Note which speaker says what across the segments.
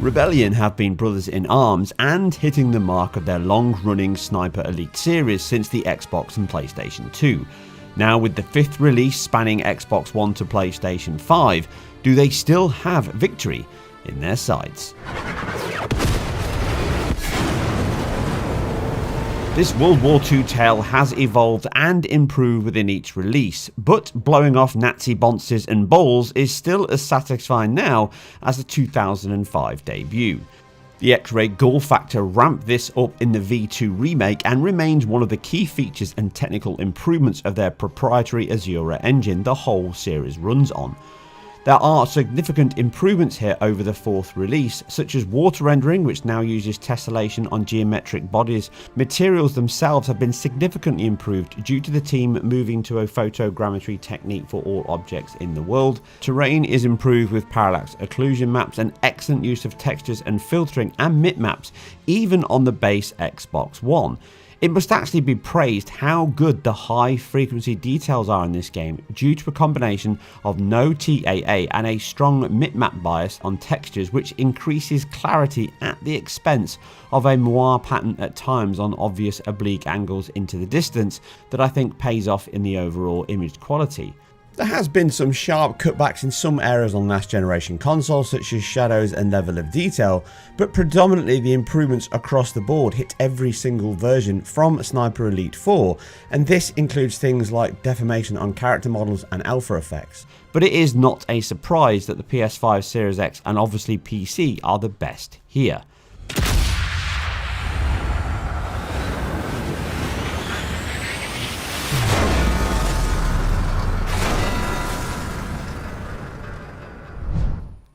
Speaker 1: Rebellion have been brothers in arms and hitting the mark of their long-running Sniper Elite series since the Xbox and PlayStation 2. Now with the 5th release spanning Xbox One to PlayStation 5, do they still have victory in their sights? This World War II tale has evolved and improved within each release, but blowing off Nazi bonzes and balls is still as satisfying now as the 2005 debut. The X-ray gore factor ramped this up in the V2 remake and remains one of the key features and technical improvements of their proprietary Asura engine the whole series runs on. There are significant improvements here over the 4th release, such as water rendering, which now uses tessellation on geometric bodies. Materials themselves have been significantly improved due to the team moving to a photogrammetry technique for all objects in the world. Terrain is improved with parallax occlusion maps and excellent use of textures and filtering and mip-maps, even on the base Xbox One. It must actually be praised how good the high frequency details are in this game due to a combination of no TAA and a strong mip-map bias on textures, which increases clarity at the expense of a moire pattern at times on obvious oblique angles into the distance that I think pays off in the overall image quality. There has been some sharp cutbacks in some areas on last generation consoles, such as shadows and level of detail, but predominantly the improvements across the board hit every single version from Sniper Elite 4, and this includes things like deformation on character models and alpha effects. But it is not a surprise that the PS5, Series X and obviously PC are the best here.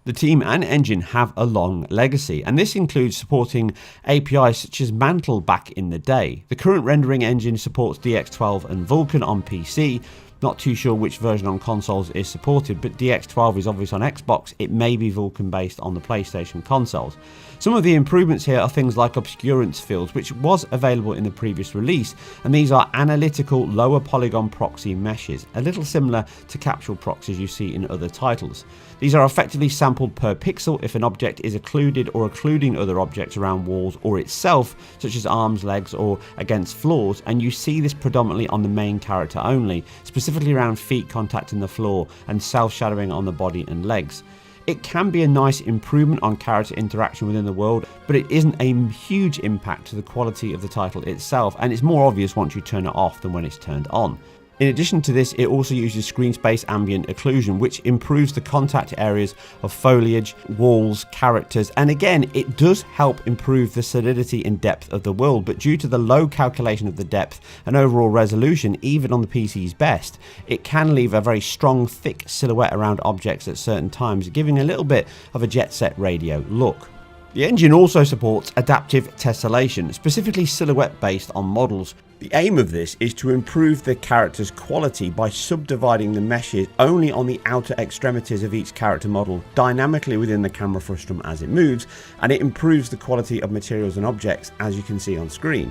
Speaker 1: The team and engine have a long legacy, and this includes supporting APIs such as Mantle back in the day. The current rendering engine supports DX12 and Vulkan on PC. Not too sure which version on consoles is supported, but DX12 is obvious on Xbox. It may be Vulkan based on the PlayStation consoles. Some of the improvements here are things like obscurance fields, which was available in the previous release, and these are analytical lower polygon proxy meshes, a little similar to capsule proxies you see in other titles. These are effectively sampled per pixel if an object is occluded or occluding other objects around walls or itself, such as arms, legs, or against floors, and you see this predominantly on the main character only, specifically around feet contacting the floor and self-shadowing on the body and legs. It can be a nice improvement on character interaction within the world, but it isn't a huge impact to the quality of the title itself, and it's more obvious once you turn it off than when it's turned on. In addition to this, it also uses screen space ambient occlusion, which improves the contact areas of foliage, walls, characters, and again, it does help improve the solidity and depth of the world, but due to the low calculation of the depth and overall resolution, even on the PC's best, it can leave a very strong, thick silhouette around objects at certain times, giving a little bit of a Jet Set Radio look. The engine also supports adaptive tessellation, specifically silhouette based on models. The aim of this is to improve the character's quality by subdividing the meshes only on the outer extremities of each character model dynamically within the camera frustum as it moves, and it improves the quality of materials and objects, as you can see on screen.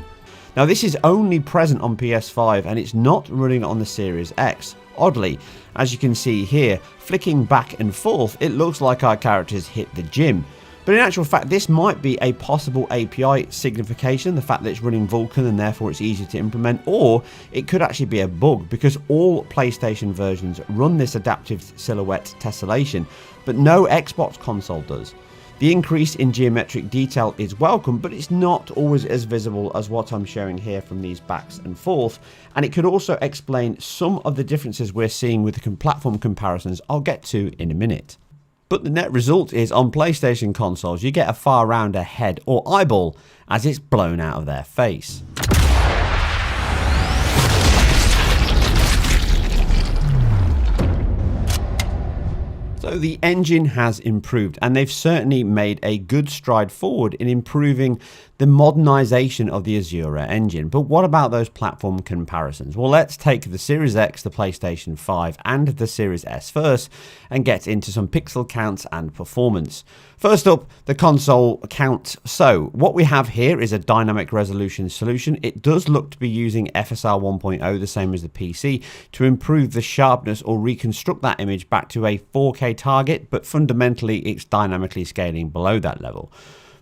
Speaker 1: Now this is only present on PS5 and it's not running on the Series X. Oddly, as you can see here, flicking back and forth, it looks like our characters hit the gym. But in actual fact, this might be a possible API signification, the fact that it's running Vulkan and therefore it's easier to implement, or it could actually be a bug because all PlayStation versions run this adaptive silhouette tessellation, but no Xbox console does. The increase in geometric detail is welcome, but it's not always as visible as what I'm showing here from these backs and forth, and it could also explain some of the differences we're seeing with the platform comparisons I'll get to in a minute. But the net result is on PlayStation consoles you get a far rounder head or eyeball as it's blown out of their face. So the engine has improved, and they've certainly made a good stride forward in improving the modernization of the Asura engine. But what about those platform comparisons? Well, let's take the Series X, the PlayStation 5 and the Series S first and get into some pixel counts and performance. First up, the console count. So what we have here is a dynamic resolution solution. It does look to be using FSR 1.0, the same as the PC, to improve the sharpness or reconstruct that image back to a 4K target, but fundamentally it's dynamically scaling below that level.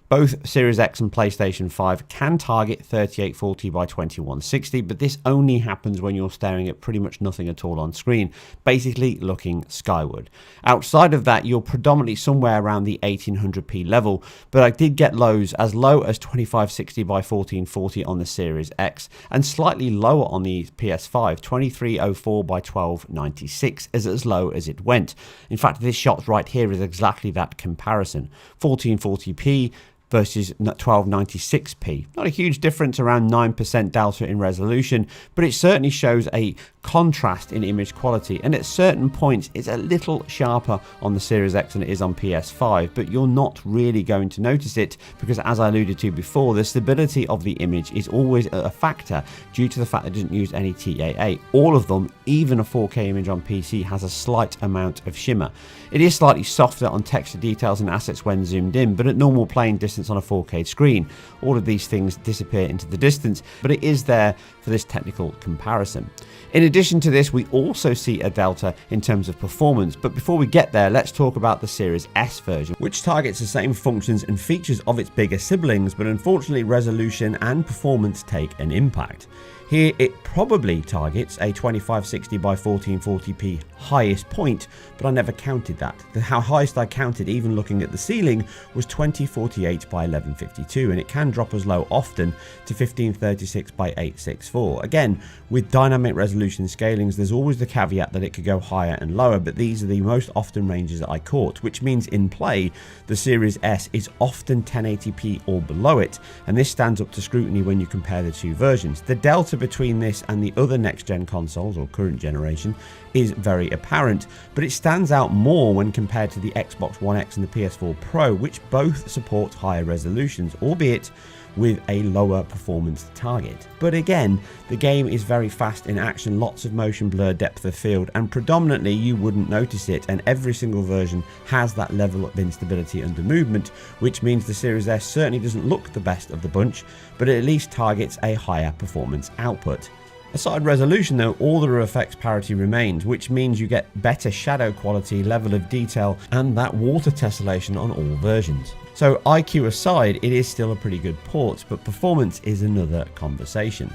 Speaker 1: Both Series X and PlayStation 5 can target 3840 by 2160, but this only happens when you're staring at pretty much nothing at all on screen, basically looking skyward. Outside of that, you're predominantly somewhere around the 1800p level, but I did get lows as low as 2560 by 1440 on the Series X, and slightly lower on the PS5, 2304 by 1296 is as low as it went. In fact, this shot right here is exactly that comparison. 1440p versus 1296p. Not a huge difference, around 9% delta in resolution, but it certainly shows a contrast in image quality, and at certain points it's a little sharper on the Series X than it is on PS5, but you're not really going to notice it because, as I alluded to before, the stability of the image is always a factor due to the fact that it doesn't use any TAA. All of them, even a 4K image on PC, has a slight amount of shimmer. It is slightly softer on texture details and assets when zoomed in, but at normal playing distance on a 4K screen, all of these things disappear into the distance, but it is there for this technical comparison. In addition to this, we also see a delta in terms of performance, but before we get there, let's talk about the Series S version, which targets the same functions and features of its bigger siblings, but unfortunately resolution and performance take an impact. Here it probably targets a 2560 by 1440p highest point, but I never counted that. The highest I counted, even looking at the ceiling, was 2048 by 1152, and it can drop as low often to 1536 by 864. Again, with dynamic resolution scalings, there's always the caveat that it could go higher and lower, but these are the most often ranges that I caught, which means in play, the Series S is often 1080p or below it, and this stands up to scrutiny when you compare the two versions. The delta between this and the other next-gen consoles, or current generation, is very apparent, but it stands out more when compared to the Xbox One X and the PS4 Pro, which both support higher resolutions, albeit with a lower performance target. But again, the game is very fast in action, lots of motion blur, depth of field, and predominantly you wouldn't notice it, and every single version has that level of instability under movement, which means the Series S certainly doesn't look the best of the bunch, but it at least targets a higher performance output. Aside resolution though, all the effects parity remains, which means you get better shadow quality, level of detail, and that water tessellation on all versions. So IQ aside, it is still a pretty good port, but performance is another conversation.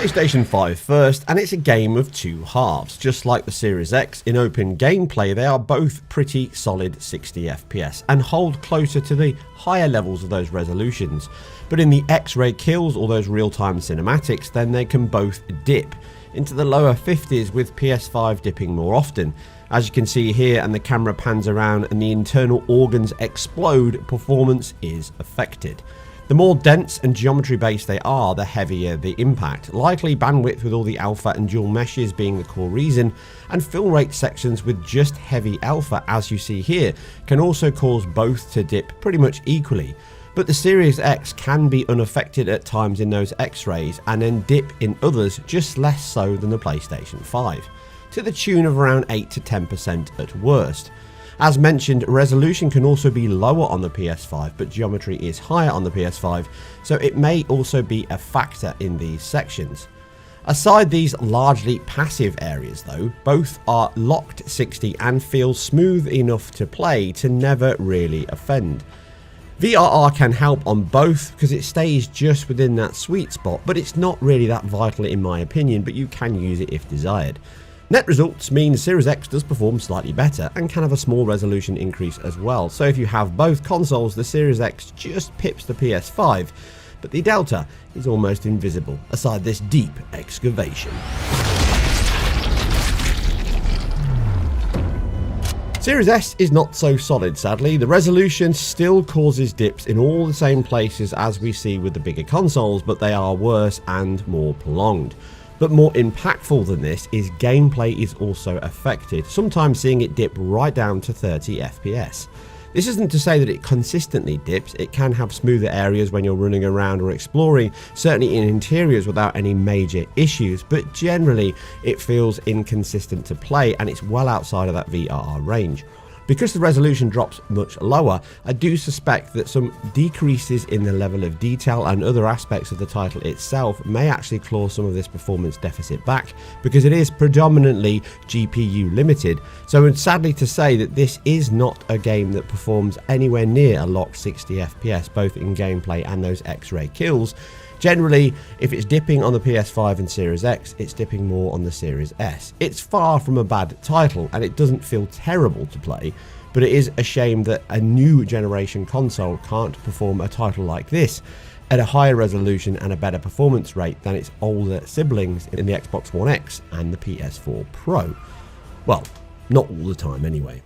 Speaker 1: PlayStation 5 first, and it's a game of two halves. Just like the Series X, in open gameplay they are both pretty solid 60 FPS and hold closer to the higher levels of those resolutions. But in the X-ray kills or those real-time cinematics, then they can both dip into the lower 50s, with PS5 dipping more often. As you can see here, and the camera pans around and the internal organs explode, performance is affected. The more dense and geometry based they are, the heavier the impact. Likely bandwidth with all the alpha and dual meshes being the core reason, and fill rate sections with just heavy alpha, as you see here, can also cause both to dip pretty much equally. But the Series X can be unaffected at times in those X-rays, and then dip in others, just less so than the PlayStation 5, to the tune of around 8 to 10% at worst. As mentioned, resolution can also be lower on the PS5, but geometry is higher on the PS5, so it may also be a factor in these sections. Aside these largely passive areas though, both are locked 60 and feel smooth enough to play to never really offend. VRR can help on both because it stays just within that sweet spot, but it's not really that vital in my opinion, but you can use it if desired. Net results mean the Series X does perform slightly better and can have a small resolution increase as well, so if you have both consoles, the Series X just pips the PS5, but the delta is almost invisible aside this deep excavation. Series S is not so solid, sadly. The resolution still causes dips in all the same places as we see with the bigger consoles, but they are worse and more prolonged. But more impactful than this is gameplay is also affected, sometimes seeing it dip right down to 30 FPS. This isn't to say that it consistently dips. It can have smoother areas when you're running around or exploring, certainly in interiors without any major issues, but generally it feels inconsistent to play and it's well outside of that VRR range. Because the resolution drops much lower, I do suspect that some decreases in the level of detail and other aspects of the title itself may actually claw some of this performance deficit back, because it is predominantly GPU limited. So it's sadly to say that this is not a game that performs anywhere near a locked 60 FPS, both in gameplay and those X-ray kills. Generally, if it's dipping on the PS5 and Series X, it's dipping more on the Series S. It's far from a bad title, and it doesn't feel terrible to play, but it is a shame that a new generation console can't perform a title like this at a higher resolution and a better performance rate than its older siblings in the Xbox One X and the PS4 Pro. Well, not all the time anyway.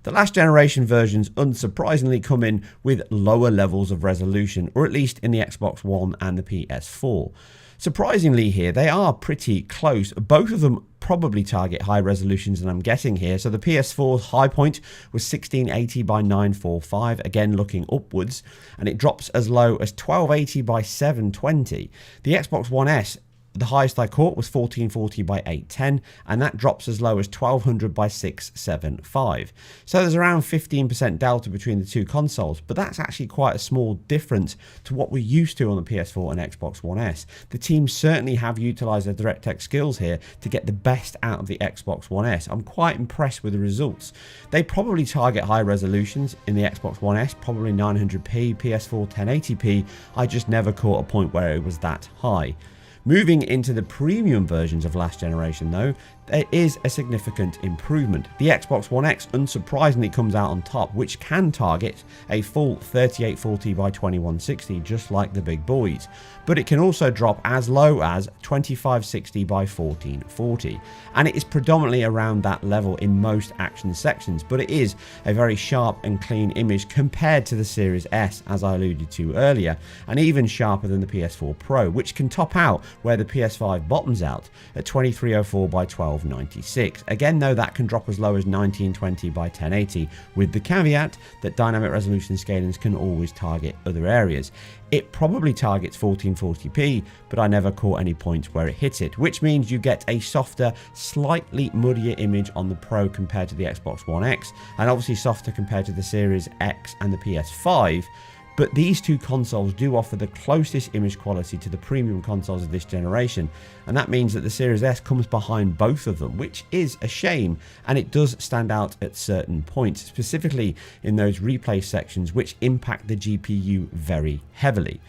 Speaker 1: The last generation versions unsurprisingly come in with lower levels of resolution, or at least in the Xbox One and the PS4. Surprisingly here, they are pretty close. Both of them probably target high resolutions than I'm getting here. So the PS4's high point was 1680 by 945, again looking upwards, and it drops as low as 1280 by 720. The Xbox One S, the highest I caught was 1440 by 810, and that drops as low as 1200 by 675. So there's around 15% delta between the two consoles, but that's actually quite a small difference to what we're used to on the PS4 and Xbox One S. The team certainly have utilised their DirectX skills here to get the best out of the Xbox One S. I'm quite impressed with the results. They probably target high resolutions in the Xbox One S, probably 900p, PS4 1080p. I just never caught a point where it was that high. Moving into the premium versions of last generation though, there is a significant improvement. The Xbox One X unsurprisingly comes out on top, which can target a full 3840 by 2160 just like the big boys, but it can also drop as low as 2560 by 1440, and it is predominantly around that level in most action sections, but it is a very sharp and clean image compared to the Series S, as I alluded to earlier, and even sharper than the PS4 Pro, which can top out where the PS5 bottoms out at 2304 by 1296. Again though, that can drop as low as 1920 by 1080, with the caveat that dynamic resolution scalings can always target other areas. It probably targets 1440p, but I never caught any points where it hit it, which means you get a softer, slightly muddier image on the Pro compared to the Xbox One X, and obviously softer compared to the Series X and the PS5. But these two consoles do offer the closest image quality to the premium consoles of this generation, and that means that the Series S comes behind both of them, which is a shame, and it does stand out at certain points, specifically in those replay sections which impact the GPU very heavily.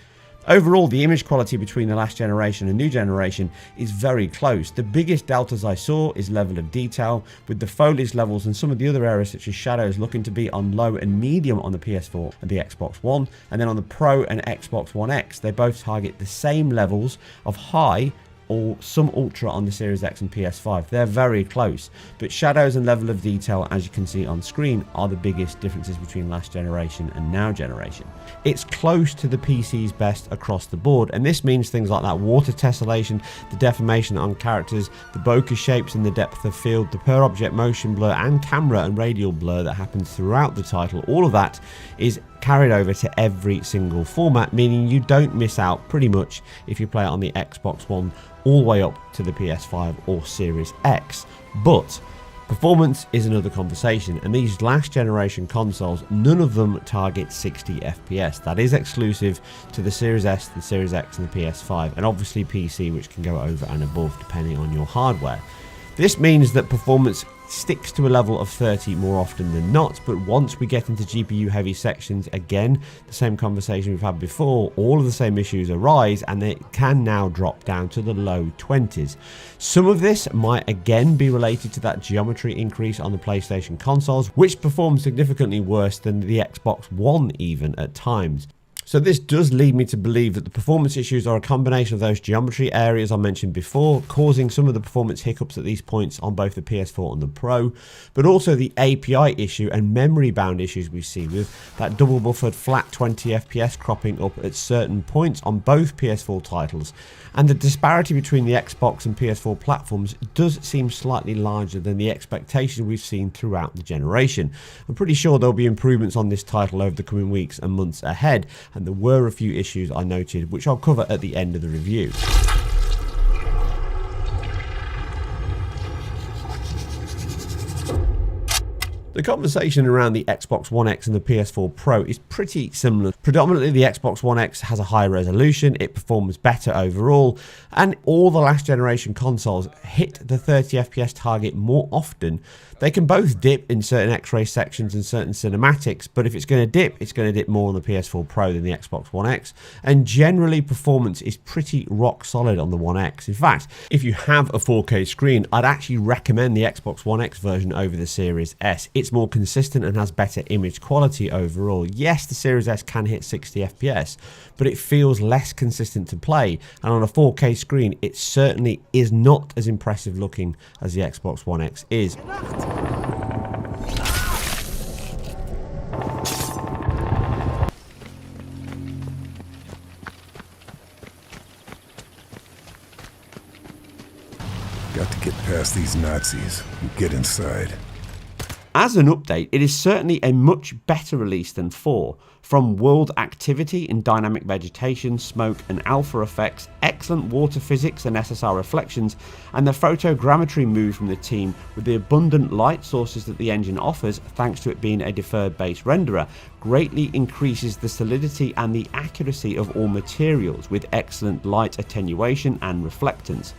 Speaker 1: Overall, the image quality between the last generation and new generation is very close. The biggest deltas I saw is level of detail, with the foliage levels and some of the other areas such as shadows looking to be on low and medium on the PS4 and the Xbox One, and then on the Pro and Xbox One X they both target the same levels of high or some ultra on the Series X and PS5. They're very close, but shadows and level of detail, as you can see on screen, are the biggest differences between last generation and now generation. It's close to the PC's best across the board, and this means things like that water tessellation, the deformation on characters, the bokeh shapes in the depth of field, the per object motion blur and camera and radial blur that happens throughout the title. All of that is carried over to every single format, meaning you don't miss out pretty much if you play it on the Xbox One all the way up to the PS5 or Series X. But performance is another conversation, and these last generation consoles, none of them target 60 FPS. That is exclusive to the Series S, the Series X and the PS5, and obviously PC, which can go over and above depending on your hardware. This means that performance sticks to a level of 30 more often than not, but once we get into GPU heavy sections, again, the same conversation we've had before, all of the same issues arise, and they can now drop down to the low 20s. Some of this might again be related to that geometry increase on the PlayStation consoles, which perform significantly worse than the Xbox One even at times. So this does lead me to believe that the performance issues are a combination of those geometry areas I mentioned before, causing some of the performance hiccups at these points on both the PS4 and the Pro, but also the API issue and memory bound issues we see with that double buffered flat 20 FPS cropping up at certain points on both PS4 titles. And the disparity between the Xbox and PS4 platforms does seem slightly larger than the expectations we've seen throughout the generation. I'm pretty sure there'll be improvements on this title over the coming weeks and months ahead, and there were a few issues I noted which I'll cover at the end of the review. The conversation around the Xbox One X and the PS4 Pro is pretty similar. Predominantly the Xbox One X has a higher resolution, it performs better overall, and all the last generation consoles hit the 30 FPS target more often. They can both dip in certain X-ray sections and certain cinematics, but if it's going to dip, it's going to dip more on the PS4 Pro than the Xbox One X, and generally performance is pretty rock solid on the One X. In fact, if you have a 4K screen, I'd actually recommend the Xbox One X version over the Series S. It's more consistent and has better image quality overall. Yes, the Series S can hit 60 FPS, but it feels less consistent to play, and on a 4K screen, it certainly is not as impressive looking as the Xbox One X is.
Speaker 2: Got to get past these Nazis and get inside.
Speaker 1: As an update, it is certainly a much better release than 4. From world activity in dynamic vegetation, smoke and alpha effects, excellent water physics and SSR reflections, and the photogrammetry moves from the team with the abundant light sources that the engine offers, thanks to it being a deferred base renderer, greatly increases the solidity and the accuracy of all materials with excellent light attenuation and reflectance.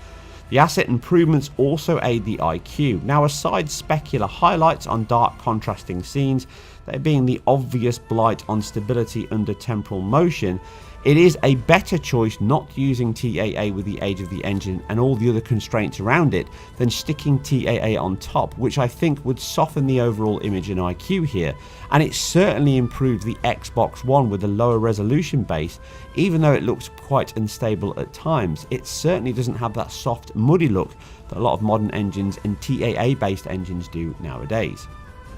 Speaker 1: The asset improvements also aid the IQ. Now, aside specular highlights on dark contrasting scenes, there being the obvious blight on stability under temporal motion, it is a better choice not using TAA with the age of the engine and all the other constraints around it than sticking TAA on top, which I think would soften the overall image and IQ here, and it certainly improved the Xbox One with a lower resolution base. Even though it looks quite unstable at times, it certainly doesn't have that soft, muddy look that a lot of modern engines and TAA based engines do nowadays.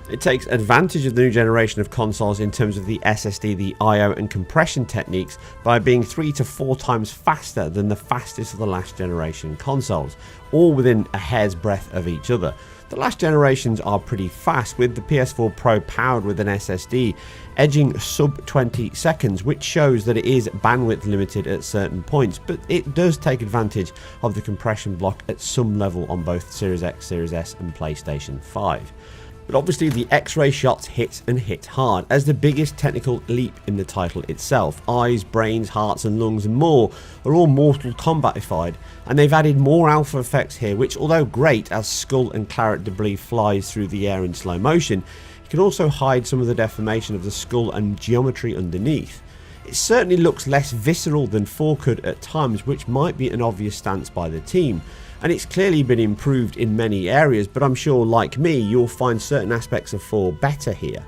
Speaker 1: It takes advantage of the new generation of consoles in terms of the SSD, the I/O and compression techniques by being 3 to 4 times faster than the fastest of the last generation consoles, all within a hair's breadth of each other. The last generations are pretty fast, with the PS4 Pro powered with an SSD edging sub 20 seconds, which shows that it is bandwidth limited at certain points, but it does take advantage of the compression block at some level on both Series X, Series S and PlayStation 5. But obviously the X-ray shots hit and hit hard as the biggest technical leap in the title itself. Eyes, brains, hearts and lungs and more are all Mortal Kombat-ified, and they've added more alpha effects here, which, although great as skull and claret debris flies through the air in slow motion, it can also hide some of the deformation of the skull and geometry underneath. It certainly looks less visceral than 4 could at times, which might be an obvious stance by the team, and it's clearly been improved in many areas, but I'm sure, like me, you'll find certain aspects of 4 better here.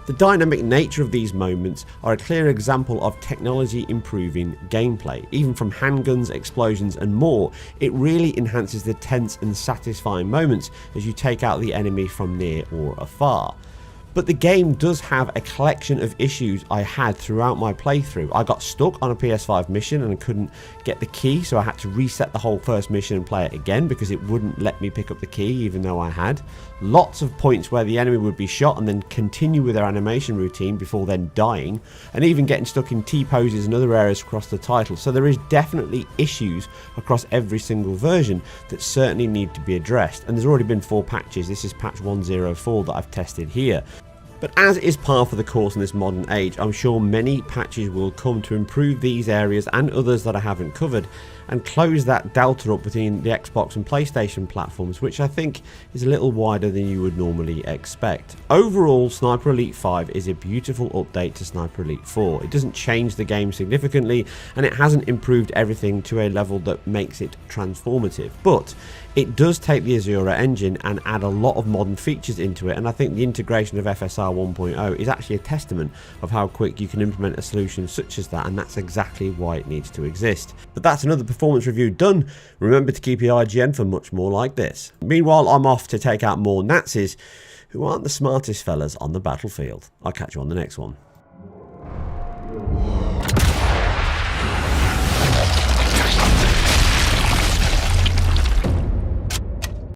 Speaker 1: The dynamic nature of these moments are a clear example of technology improving gameplay. Even from handguns, explosions and more, it really enhances the tense and satisfying moments as you take out the enemy from near or afar. But the game does have a collection of issues I had throughout my playthrough. I got stuck on a PS5 mission and I couldn't get the key, so I had to reset the whole first mission and play it again because it wouldn't let me pick up the key even though I had. Lots of points where the enemy would be shot and then continue with their animation routine before then dying, and even getting stuck in T-poses and other areas across the title. So there is definitely issues across every single version that certainly need to be addressed, and there's already been 4 patches. This is patch 104 that I've tested here. But as is par for the course in this modern age, I'm sure many patches will come to improve these areas and others that I haven't covered, and close that delta up between the Xbox and PlayStation platforms, which I think is a little wider than you would normally expect. Overall, Sniper Elite 5 is a beautiful update to Sniper Elite 4. It doesn't change the game significantly, and it hasn't improved everything to a level that makes it transformative, but it does take the Asura engine and add a lot of modern features into it, and I think the integration of FSR 1.0 is actually a testament of how quick you can implement a solution such as that, and that's exactly why it needs to exist. But that's another performance review done. Remember to keep your IGN for much more like this. Meanwhile, I'm off to take out more Nazis who aren't the smartest fellas on the battlefield. I'll catch you on the next one.